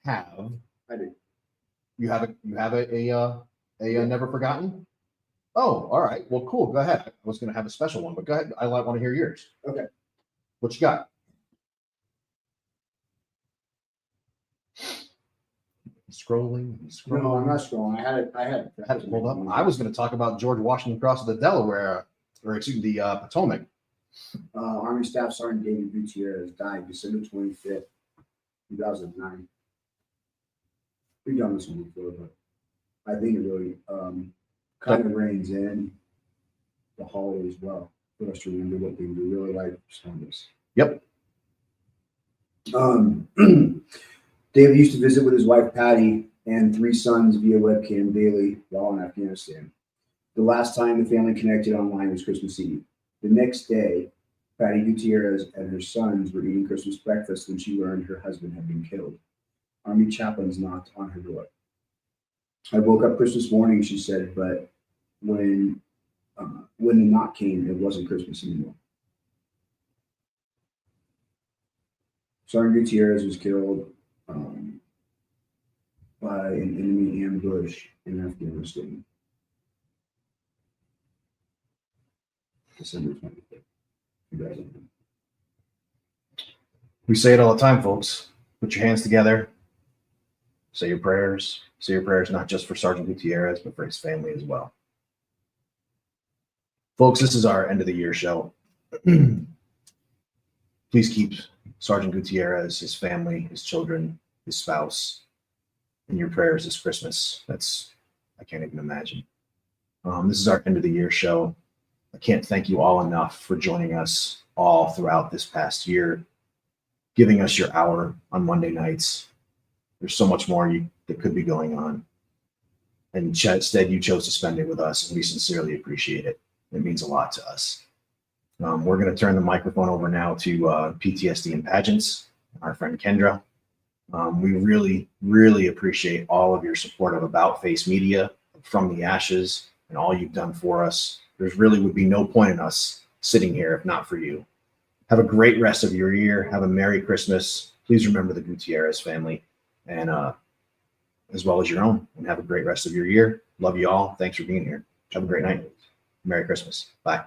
have. I do. You have a never forgotten. Oh, all right. Well, cool. Go ahead. I was going to have a special one, but go ahead. I want to hear yours. Okay. What you got? Scrolling. No, I'm not scrolling. I had it pulled up. I was going to talk about George Washington Cross of the Delaware, the Potomac. Army Staff Sergeant David Gutierrez died December 25th, 2009. We've done this one before, but I think it really kind of reins in the holiday as well for us to remember what we really like on this. Yep. David used to visit with his wife Patty and 3 sons via webcam daily while in Afghanistan. The last time the family connected online was Christmas Eve. The next day, Patty Gutierrez and her sons were eating Christmas breakfast when she learned her husband had been killed. Army chaplains knocked on her door. I woke up Christmas morning, she said, but when the knock came, it wasn't Christmas anymore. Sergeant Gutierrez was killed by an enemy ambush in Afghanistan. December 25th. 2009. We say it all the time, folks. Put your hands together. Say your prayers. Say your prayers not just for Sergeant Gutierrez, but for his family as well. Folks, this is our end of the year show. Please keep Sergeant Gutierrez, his family, his children, his spouse in your prayers this Christmas. I can't even imagine. This is our end of the year show. I can't thank you all enough for joining us all throughout this past year, giving us your hour on Monday nights. There's so much more that could be going on. And instead, you chose to spend it with us, and we sincerely appreciate it. It means a lot to us. We're going to turn the microphone over now to PTSD and Pageants, our friend Kendra. We really, really appreciate all of your support of About Face Media, From the Ashes, and all you've done for us. There's really would be no point in us sitting here if not for you. Have a great rest of your year. Have a Merry Christmas. Please remember the Gutierrez family, and as well as your own. And have a great rest of your year. Love you all. Thanks for being here. Have a great night. Merry Christmas. Bye.